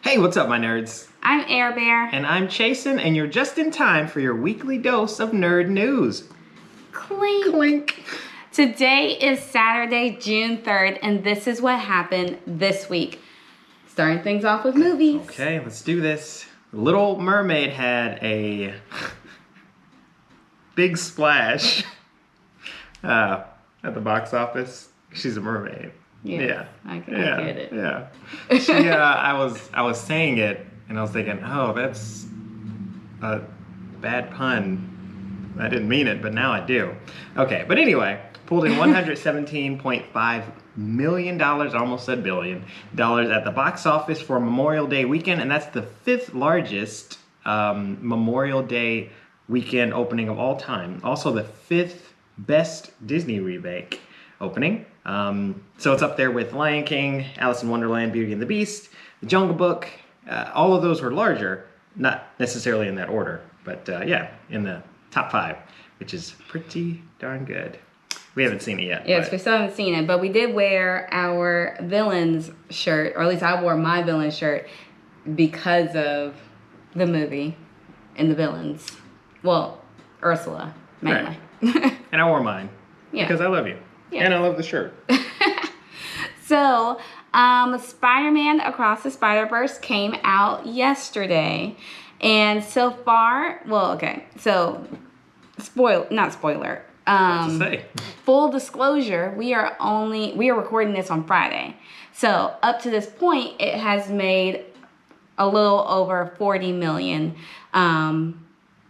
Hey, what's up, my nerds? I'm Air Bear. And I'm Chasen, and you're just in time for your weekly dose of nerd news. Clink. Clink. Today is Saturday, June 3rd, and this is what happened this week. Starting things off with movies. Okay, let's do this. Little Mermaid had a big splash at the box office. She's a mermaid. Yeah. I get it. Yeah. She, I was saying it, and I was thinking, oh, that's a bad pun. I didn't mean it, but now I do. Okay, but anyway, pulled in $117.5 million, I almost said billion, dollars at the box office for Memorial Day weekend, and that's the fifth largest Memorial Day weekend opening of all time. Also the fifth best Disney remake opening. So it's up there with Lion King, Alice in Wonderland, Beauty and the Beast, The Jungle Book. All of those were larger, not necessarily in that order, but yeah, in the top 5, which is pretty darn good. We haven't seen it yet. Yes, we still haven't seen it, but we did wear our Villains shirt, or at least I wore my Villains shirt because of the movie and the Villains. Well, Ursula, mainly. Right. And I wore mine because I love you. Yeah. And I love the shirt. So, Spider-Man Across the Spider-Verse came out yesterday. And so far, well, okay, so, not spoiler. What to say? Full disclosure, we are recording this on Friday. So, up to this point, it has made a little over 40 million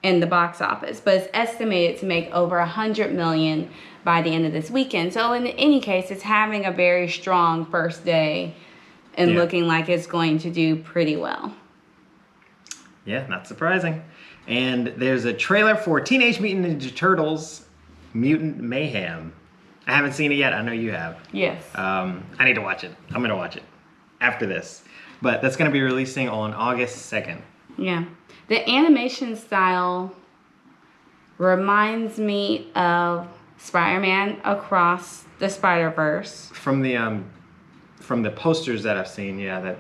in the box office, but it's estimated to make over 100 million by the end of this weekend. So in any case, it's having a very strong first day and looking like it's going to do pretty well. Yeah, not surprising. And there's a trailer for Teenage Mutant Ninja Turtles Mutant Mayhem. I haven't seen it yet. I know you have. Yes. I need to watch it. I'm going to watch it after this. But that's going to be releasing on August 2nd. Yeah. The animation style reminds me of Spider-Man Across the Spider-Verse. From the posters that I've seen, yeah, that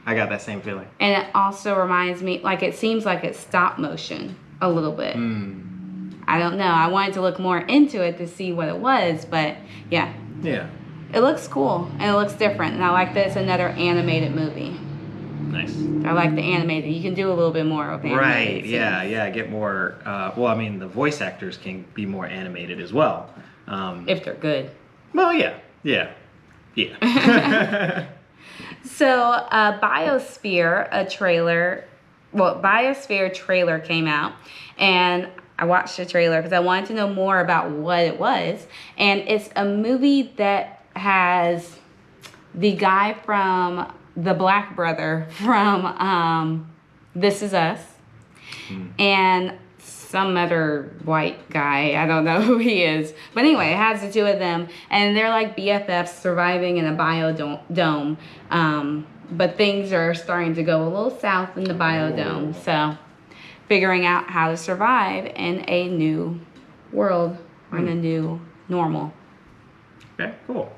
I got that same feeling. And it also reminds me, like, it seems like it's stop motion a little bit. I don't know. I wanted to look more into it to see what it was, but yeah. Yeah. It looks cool and it looks different, and I like that it's another animated movie. Nice. I like the animated. You can do a little bit more of animated. Right, yeah, get more, well, I mean, the voice actors can be more animated as well. If they're good. Well, yeah. So, Biosphere trailer came out, and I watched the trailer because I wanted to know more about what it was, and it's a movie that has the guy from the black brother from This Is Us, and some other white guy. I don't know who he is. But anyway, it has the two of them, and they're like BFFs surviving in a biodome. But things are starting to go a little south in the biodome. So figuring out how to survive in a new world, or in a new normal. Okay, cool.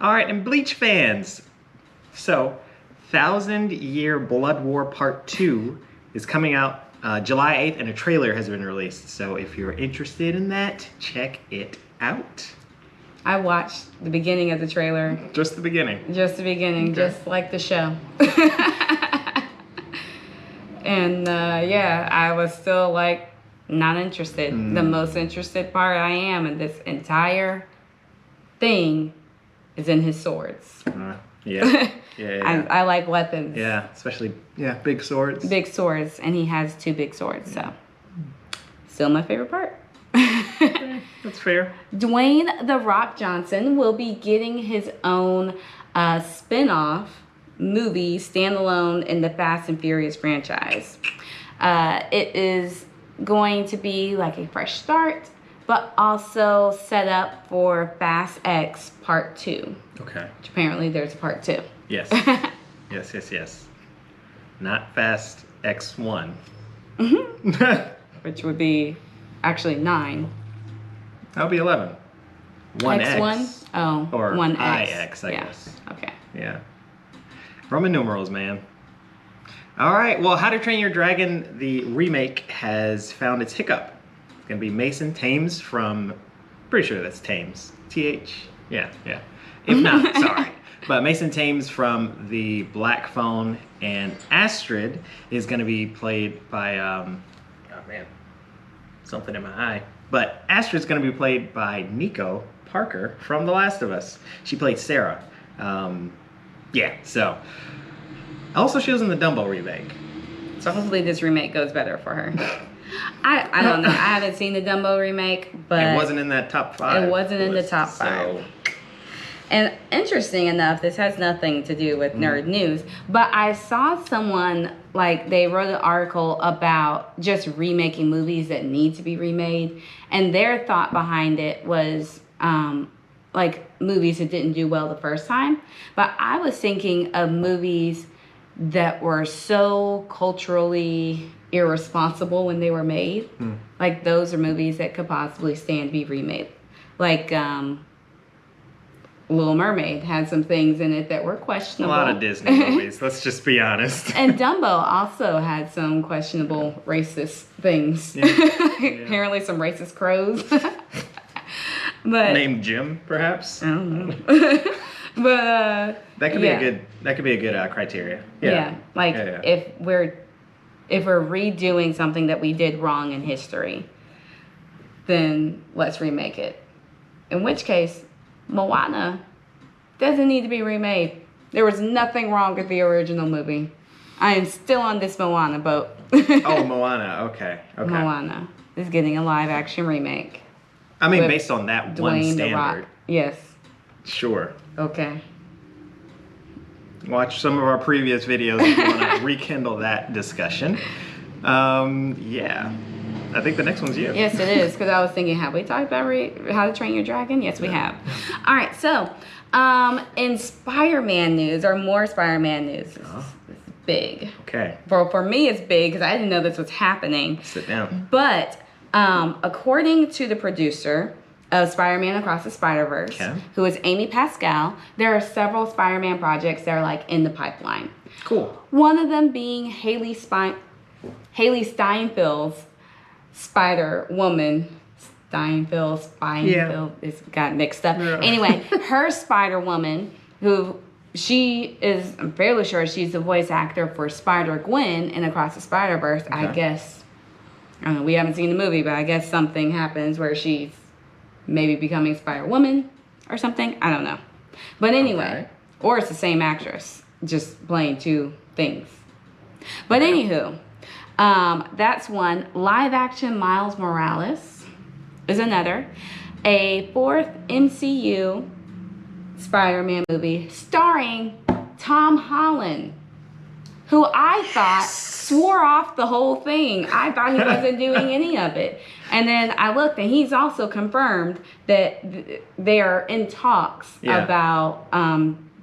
All right, and Bleach fans. So, 1,000 Year Blood War Part 2 is coming out July 8th, and a trailer has been released. So if you're interested in that, check it out. I watched the beginning of the trailer. Just the beginning. Okay. Just like the show. And yeah, I was still like not interested. The most interested part I am in this entire thing is in his swords. Yeah. I like weapons. Yeah, especially big swords. Big swords, and he has 2 big swords, so still my favorite part. Okay, that's fair. Dwayne "The Rock" Johnson will be getting his own spin-off movie standalone in the Fast and Furious franchise. It is going to be like a fresh start, but also set up for Fast X Part 2. Okay. Which apparently there's a Part 2. Yes. Yes. Not Fast X1. Which would be actually 9. That'll be 11. 1X. X1? Oh, Or 1X. IX, I yeah. guess. Okay. Yeah. Roman numerals, man. All right. Well, How to Train Your Dragon, the remake, has found its hiccup. It's going to be Mason Thames from... Pretty sure that's Thames. T-H? Yeah. If not, sorry. But Mason Thames from the Black Phone and Astrid is going to be played by... oh, man. Something in my eye. But Astrid's going to be played by Nico Parker from The Last of Us. She played Sarah. Yeah, so... Also, she was in the Dumbo remake. So hopefully this remake goes better for her. I don't know. I haven't seen the Dumbo remake, but... It wasn't in that top 5. It wasn't in the top 5. And interesting enough, this has nothing to do with nerd news, but I saw someone, like, they wrote an article about just remaking movies that need to be remade, and their thought behind it was, like, movies that didn't do well the first time. But I was thinking of movies that were so culturally irresponsible when they were made. Like, those are movies that could possibly stand to be remade. Like, Little Mermaid had some things in it that were A questionable. lot of Disney movies, let's just be honest. And Dumbo also had some questionable racist things. Yeah. Apparently some racist crows. But Named Jim, perhaps? I don't know. But That could be a good criteria. Yeah. Like Yeah. if we're redoing something that we did wrong in history, then let's remake it. In which case, Moana doesn't need to be remade. There was nothing wrong with the original movie. I am still on this Moana boat. Oh, Moana. Okay. Moana is getting a live action remake. I mean, With based on that one Dwayne The Rock. standard. Yes. Sure. Okay. Watch some of our previous videos if you want to rekindle that discussion. Yeah. I think the next one's you. Yes, it is. Because I was thinking, have we talked about How to Train Your Dragon? Yes, we have. All right. So, in Spider-Man news, or more Spider-Man news, this is big. Okay. For me, it's big because I didn't know this was happening. Sit down. But according to the producer of Spider-Man Across the Spider-Verse, Okay. who is Amy Pascal, there are several Spider-Man projects that are like in the pipeline. Cool. One of them being Haley Steinfeld's Spider-Woman. Steinfeld, it's got mixed up. Yeah. Anyway, her Spider-Woman, who I'm fairly sure she's the voice actor for Spider-Gwen in Across the Spider-Verse. I guess, I don't know, we haven't seen the movie, but I guess something happens where she's maybe becoming Spider-Woman or something. I don't know. But anyway, or it's the same actress, just playing two things. But anywho, that's one. Live action Miles Morales is another. A fourth MCU Spider-Man movie starring Tom Holland, who I thought swore off the whole thing. I thought he wasn't doing any of it. And then I looked, and he's also confirmed that they are in talks about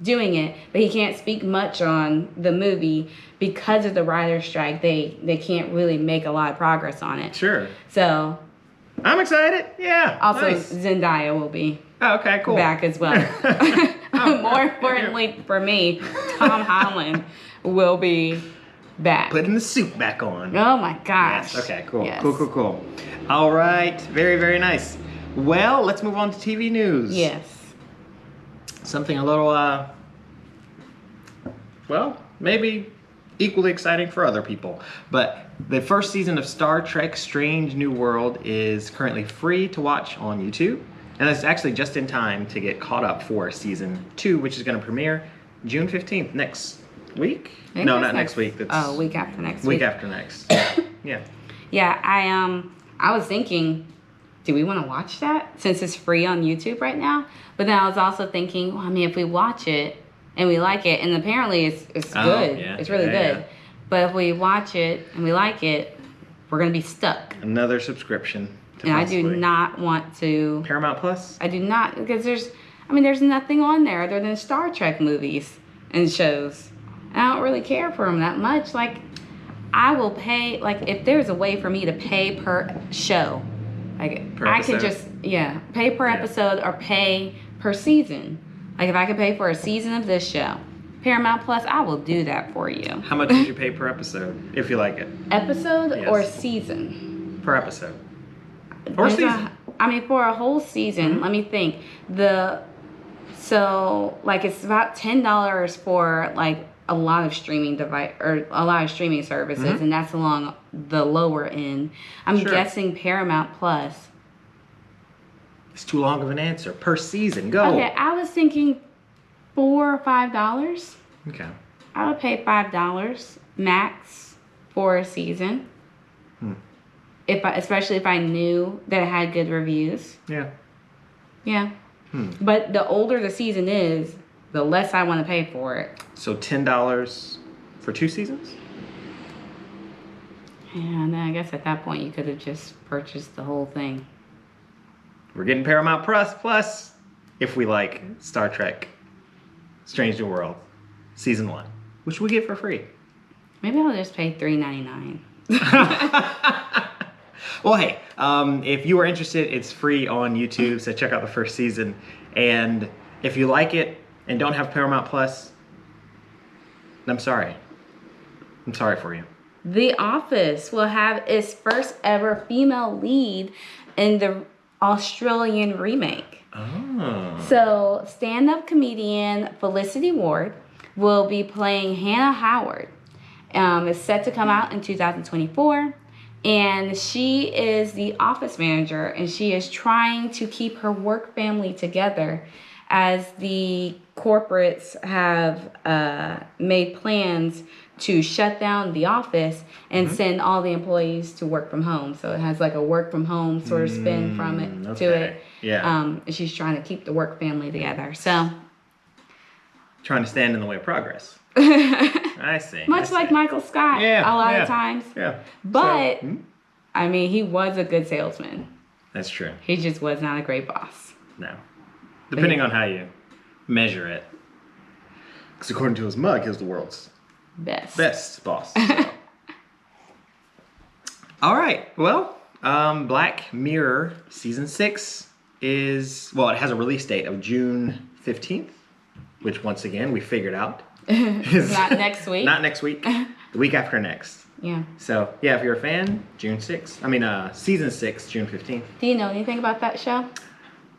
doing it, but he can't speak much on the movie because of the writer's strike. They can't really make a lot of progress on it. Sure. So I'm excited. Yeah. also Nice. Zendaya will be Oh, okay, cool. back as well. More importantly for me, Tom Holland will be back. Putting the suit back on. Oh my gosh. Yes. Okay, cool. Yes. Cool. All right. Very, very nice. Well, let's move on to TV news. Yes. Something a little, well, maybe equally exciting for other people. But the first season of Star Trek Strange New World is currently free to watch on YouTube. And that's actually just in time to get caught up for season 2, which is going to premiere June 15th, next week? No, not next week. That's week after next week week. after next. Yeah. Yeah, I was thinking, do we want to watch that since it's free on YouTube right now? But then I was also thinking, well, I mean, if we watch it and we like it, and apparently it's good, yeah. it's really Yeah, good. yeah. But if we watch it and we like it, we're gonna be stuck. Another subscription. To And I do possibly- not want to. Paramount Plus? I do not, because there's nothing on there other than Star Trek movies and shows. And I don't really care for them that much. Like, I will pay, like, if there's a way for me to pay per show, like, Per I could episode? just, pay per Yeah. episode or pay per season. Like, if I could pay for a season of this show Paramount Plus, I will do that for you. How much did you pay per episode, if you like it? Episode Yes. or season? Per episode. Or season. I mean, for a whole season, Mhm. let me think. So like it's about $10 for like a lot of streaming device or a lot of streaming services, Mhm. and that's along the lower end. I'm Sure. guessing Paramount Plus. It's too long of an answer. Per season. Go. Okay, I was thinking $4 or $5. Okay. I would pay $5 max for a season. Hmm. Especially if I knew that it had good reviews. Yeah. Yeah. Hmm. But the older the season is, the less I want to pay for it. So $10 for 2 seasons? Yeah, and then I guess at that point you could have just purchased the whole thing. We're getting Paramount Plus if we like Star Trek Strange New World Season 1, which we get for free. Maybe I'll just pay $3.99. Well, hey, if you are interested, it's free on YouTube, so check out the first season. And if you like it and don't have Paramount Plus, I'm sorry. I'm sorry for you. The Office will have its first ever female lead in the Australian remake. Oh. So, stand-up comedian Felicity Ward will be playing Hannah Howard. It's set to come out in 2024. And she is the office manager, and she is trying to keep her work family together as the corporates have made plans to shut down the office and send all the employees to work from home. So it has like a work from home sort of spin from it to it. Yeah. And she's trying to keep the work family together. So Trying to stand in the way of progress. I see. much like Michael Scott Yeah, a lot yeah. of times. Yeah. But So, I mean, he was a good salesman. that's true. He just was not a great boss. No. Depending on how you measure it. Because according to his mug, he was the world's best boss. So. All right. Well, Black Mirror Season 6 is, well, it has a release date of June 15th, which once again, we figured out. is Not next week. Not next week. The week after next. Yeah. So, yeah, if you're a fan, June 6th. I mean, Season 6, June 15th. Do you know anything about that show?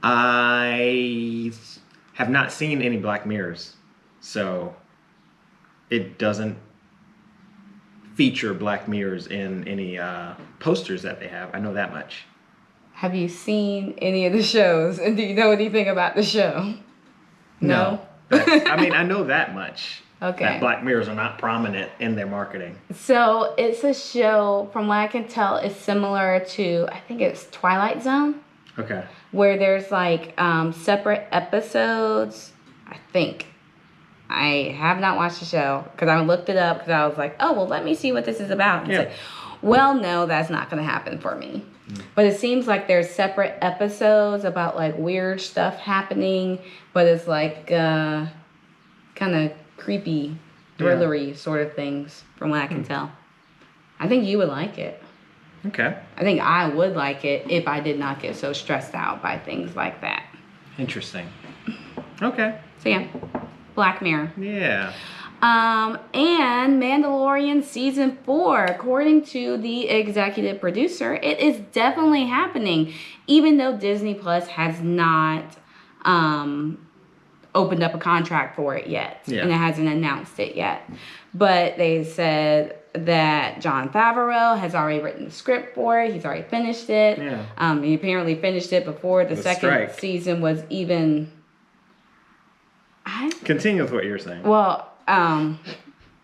I have not seen any Black Mirrors, so it doesn't feature Black Mirrors in any posters that they have. I know that much. Have you seen any of the shows? And do you know anything about the show? No? I mean, I know that much. Okay. That Black Mirrors are not prominent in their marketing. So it's a show, from what I can tell, is similar to, I think it's Twilight Zone, Okay. where there's like separate episodes, I think. I have not watched the show because I looked it up because I was like, oh, well, let me see what this is about. And Yeah. it's like, well, no, that's not going to happen for me. But it seems like there's separate episodes about like weird stuff happening, but it's like kind of creepy, thrillery sort of things from what I can tell. I think you would like it. Okay. I think I would like it if I did not get so stressed out by things like that. Interesting. Okay. So yeah, Black Mirror. Yeah. And Mandalorian season 4, according to the executive producer, it is definitely happening, even though Disney Plus has not opened up a contract for it yet, Yeah. and it hasn't announced it yet. But they said that Jon Favreau has already written the script for it. He's already finished it. Yeah. He apparently finished it before the second strike. season was even. Continue with what you're saying. Well,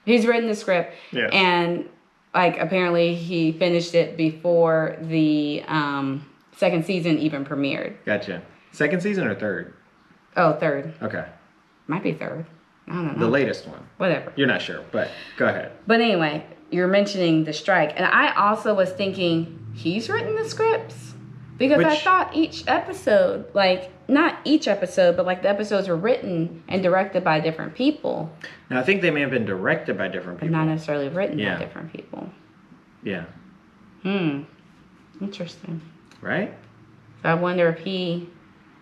he's written the script, Yes. and like apparently he finished it before the second season even premiered. Gotcha. Second season or third? Oh, third. Okay. Might be third. I don't know. The latest one. Whatever. You're not sure, but go ahead. But anyway, you're mentioning the strike, and I also was thinking he's written the scripts because I Which- thought each episode, like not each episode, but like the episodes were written and directed by different people, Now, I think they may have been directed by different but people. not necessarily written Yeah. by different people. Yeah. Interesting. Right? I wonder if he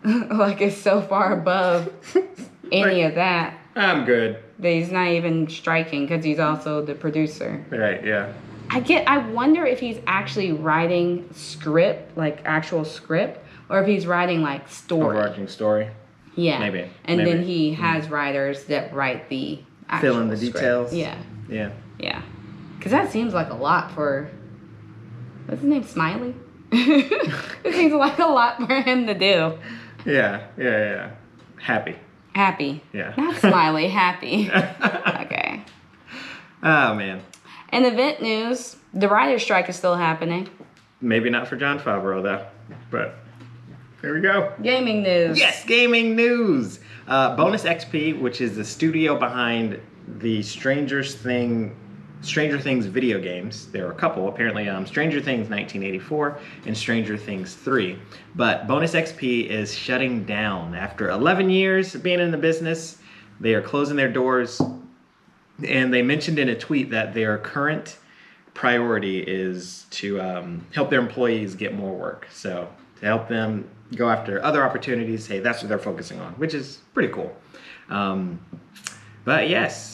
like is so far above any of that. I'm good. that he's not even striking because he's also the producer. Right, yeah. I wonder if he's actually writing script, like actual script, or if he's writing like story. Overarching story. Yeah. Maybe. And maybe. then he has writers that write the actual Fill in the script. details. Yeah. Yeah. Yeah. Because that seems like a lot for, what's his name, Smiley? It seems like a lot for him to do. Yeah. Happy. Happy. Yeah. Not Smiley, happy. Okay. Oh, man. In event news, the writer's strike is still happening. Maybe not for Jon Favreau, though. But there we go. Gaming news. Yes, gaming news. Bonus XP, which is the studio behind the Stranger Things video games. There are a couple, apparently. Stranger Things 1984 and Stranger Things 3. But Bonus XP is shutting down after 11 years of being in the business. They are closing their doors, and they mentioned in a tweet that their current priority is to help their employees get more work. So to help them go after other opportunities, hey, that's what they're focusing on, which is pretty cool. But yes.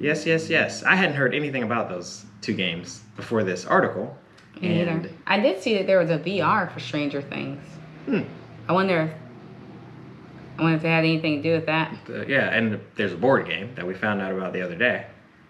I hadn't heard anything about those two games before this article. Me neither. I did see that there was a VR for Stranger Things. I wonder if they had anything to do with that. Yeah, and there's a board game that we found out about the other day.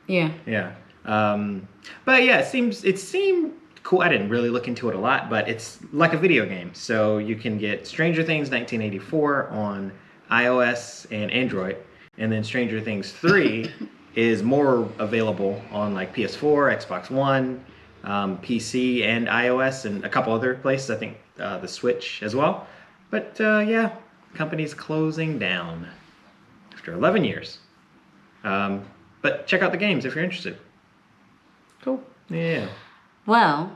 Yeah. Yeah. But yeah, it seemed cool. I didn't really look into it a lot, but it's like a video game. So you can get Stranger Things 1984 on iOS and Android, and then Stranger Things 3 is more available on like PS4, Xbox One, PC, and iOS, and a couple other places. I think the Switch as well. But yeah, company's closing down after 11 years. But check out the games if you're interested. Cool. Yeah. Well,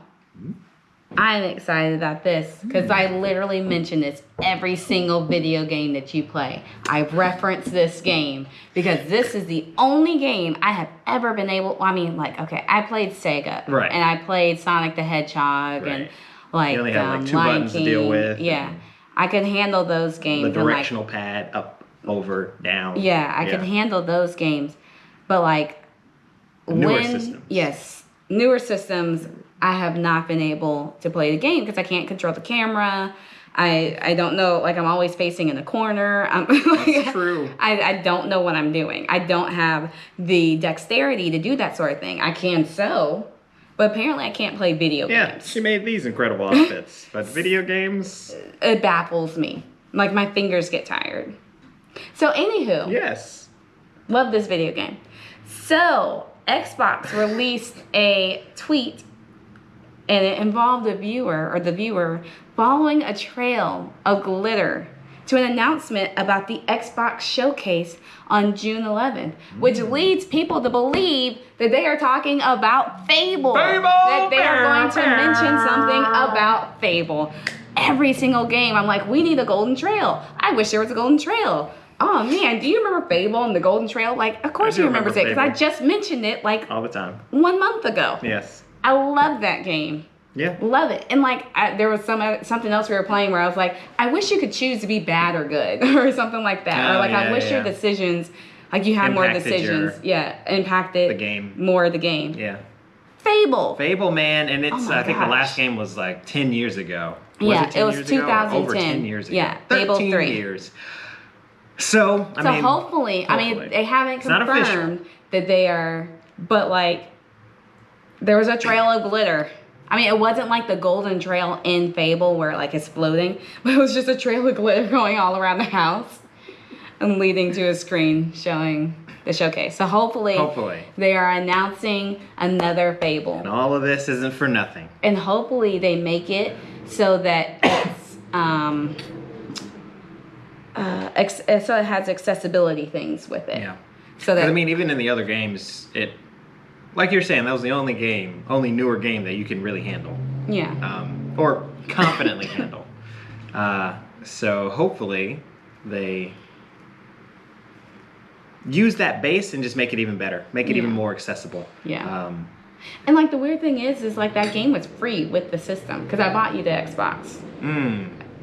I'm excited about this because I literally mention this every single video game that you play. I reference this game because this is the only game I have ever been able. I played Sega, Right. And I played Sonic the Hedgehog, Right. and like You only have like two Lion buttons King. to deal with. Yeah, I could handle those games. The and, directional pad, up, over, down. Yeah, I could handle those games, but like Newer systems. Yes, newer systems. I have not been able to play the game because I can't control the camera. I don't know, like I'm always facing in a corner. That's true. I don't know what I'm doing. I don't have the dexterity to do that sort of thing. I can sew, but apparently I can't play video Yeah, games. she made these incredible outfits, but video games. It baffles me. Like my fingers get tired. So anywho, Yes. love this video game. So Xbox released a tweet, and it involved the viewer following a trail of glitter to an announcement about the Xbox showcase on June 11th, which leads people to believe that they are talking about Fable. That they are going to mention something about Fable. Every single game, I'm like, we need a golden trail. I wish there was a golden trail. Oh man, do you remember Fable and the Golden Trail? Like, of course I do you remember it because I Fable. just mentioned it like All the time. 1 month ago. Yes. I love that game. Yeah. Love it. And like there was something else we were playing where I was like, I wish you could choose to be bad or good or something like that. Or like I wish your decisions, like you had more Impacted decisions. Impacted the game. more of the game. Yeah. Fable, man, and it's Oh my I think the gosh. last game was like 10 years ago. Yeah, it was 10 years ago? 2010. Over 10 years ago. Yeah, Fable 13 3. years. So, I mean, hopefully, I mean, they haven't It's not official. confirmed that they are, but like, there was a trail of glitter. I mean, it wasn't like the golden trail in Fable where like it's floating, but it was just a trail of glitter going all around the house and leading to a screen showing the showcase. So hopefully they are announcing another Fable. and all of this isn't for nothing. And hopefully they make it so that it's so it has accessibility things with it. Yeah. So that I mean, even in the other games, like you're saying, that was the only newer game that you can really handle. yeah. Or confidently handle. So hopefully they use that base and just make it even better, make it even more accessible. Yeah. And like the weird thing is like that game was free with the system because I bought you the Xbox.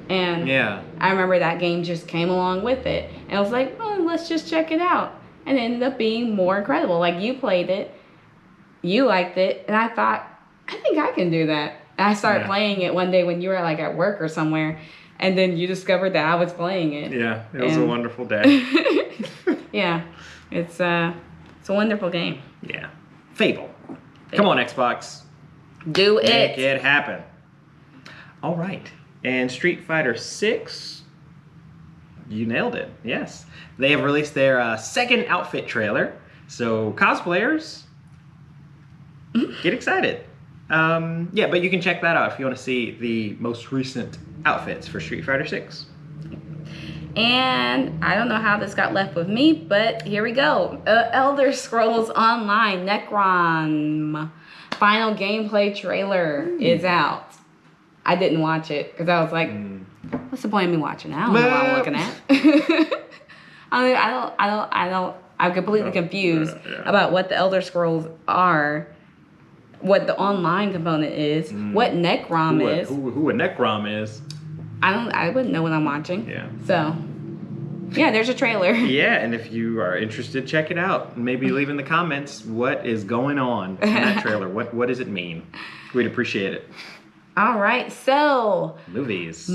And Yeah. I remember that game just came along with it, and I was like, oh, let's just check it out. and it ended up being more incredible. Like, you played it, you liked it, and I thought, I think I can do that. And I started playing it one day when you were like at work or somewhere, and then you discovered that I was playing it. Yeah, it was a wonderful day. Yeah, it's a wonderful game. Yeah. Fable. Come on, Xbox. Do it. Make it happen. All right. And Street Fighter 6, you nailed it. Yes. They have released their second outfit trailer. So cosplayers, get excited. Yeah, but you can check that out if you want to see the most recent outfits for Street Fighter 6. And I don't know how this got left with me, but here we go. Elder Scrolls Online Necrom final gameplay trailer is out. I didn't watch it because I was like, what's the point of me watching it? I don't know what I'm looking at. I'm completely confused about what the Elder Scrolls are, what the online component is, what Necrom is. Who a Necrom is. I wouldn't know what I'm watching. Yeah. So, yeah, there's a trailer. Yeah, and if you are interested, check it out. Maybe leave in the comments what is going on in that trailer. What does it mean? We'd appreciate it. All right, so Movies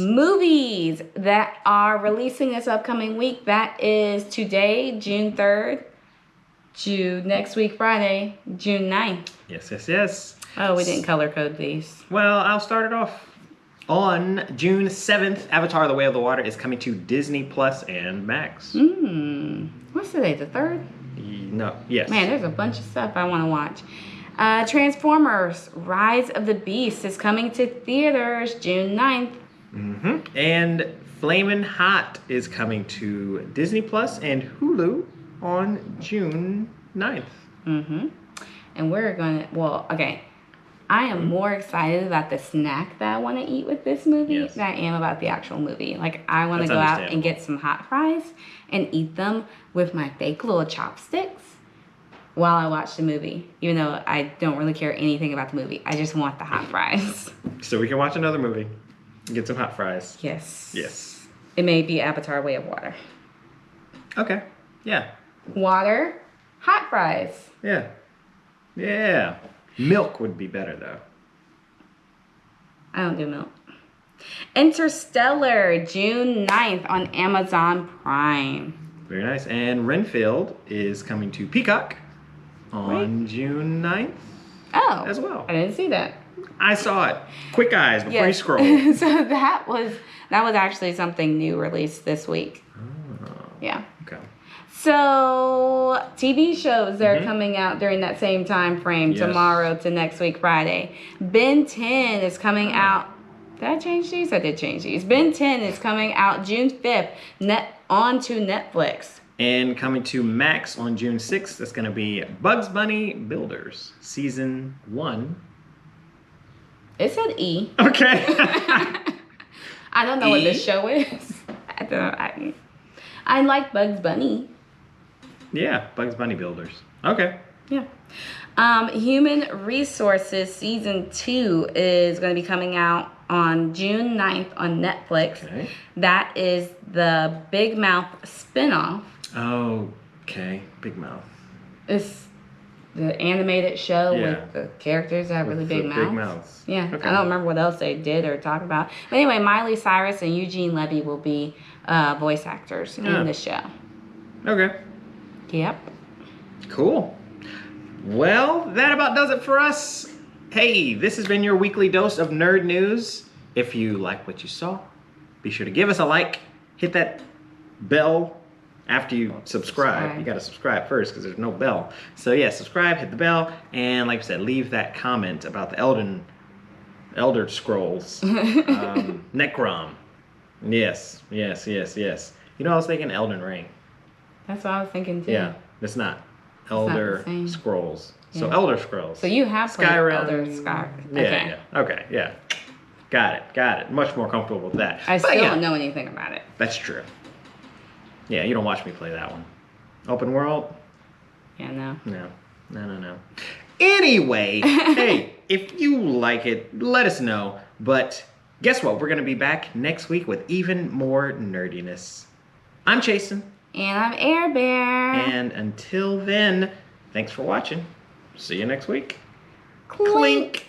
that are releasing this upcoming week. That is today, June 3rd, to next week, Friday, June 9th. Yes. Oh, we didn't color code these. Well, I'll start it off. On June 7th, Avatar: The Way of the Water is coming to Disney Plus and Max. What's today, the 3rd? No, yes. Man, there's a bunch of stuff I want to watch. Transformers: Rise of the Beast is coming to theaters June 9th. And Flamin' Hot is coming to Disney Plus and Hulu on June 9th. And we're gonna, I am more excited about the snack that I want to eat with this movie than I am about the actual movie. Like, I want to go out and get some hot fries and eat them with my fake little chopsticks while I watch the movie. Even though I don't really care anything about the movie. I just want the hot fries. So we can watch another movie and get some hot fries. Yes. Yes. It may be Avatar: Way of Water. Okay. Yeah. Water, hot fries. Yeah. Milk would be better, though. I don't do milk. Interstellar, June 9th on Amazon Prime. Very nice. And Renfield is coming to Peacock on June 9th Oh. as well. I didn't see that. I saw it. Quick eyes before you scroll. So that was actually something new released this week. Yeah. Okay. So TV shows that are coming out during that same time frame, Yes. tomorrow to next week Friday. Ben 10 is coming out. Did I change these? I did change these. Ben 10 is coming out June 5th onto Netflix. And coming to Max on June 6th, that's going to be Bugs Bunny Builders Season 1. It said E. Okay. I don't know what this show is. I like Bugs Bunny. Yeah, Bugs Bunny Builders. Okay. Yeah. Human Resources Season 2 is going to be coming out on June 9th on Netflix. Okay. That is the Big Mouth spinoff. Okay. Big Mouth. It's the animated show with the characters that have really big mouths. Big mouths. Yeah. Okay. I don't remember what else they did or talked about. But anyway, Miley Cyrus and Eugene Levy will be voice actors in the show. Okay. Yep. Cool. Well, that about does it for us. Hey, this has been your weekly dose of nerd news. If you like what you saw, be sure to give us a like, hit that bell after you subscribe. You got to subscribe first because there's no bell. So yeah, subscribe, hit the bell, and like I said, leave that comment about the Elder Scrolls, Necrom. Yes. You know, I was thinking Elden Ring. That's what I was thinking too. Yeah, it's not. Elder Scrolls. So Yeah. Elder Scrolls. So you have played Skyrim. Elder Skyrim. Yeah. Okay. Yeah. Got it. Much more comfortable with that. I But still yeah, don't know anything about it. That's true. Yeah, you don't watch me play that one. Open world? Yeah, no. No. Anyway, hey, if you like it, let us know. But guess what? We're going to be back next week with even more nerdiness. I'm Chasen. And I'm Air Bear. And until then, thanks for watching. See you next week. Clink.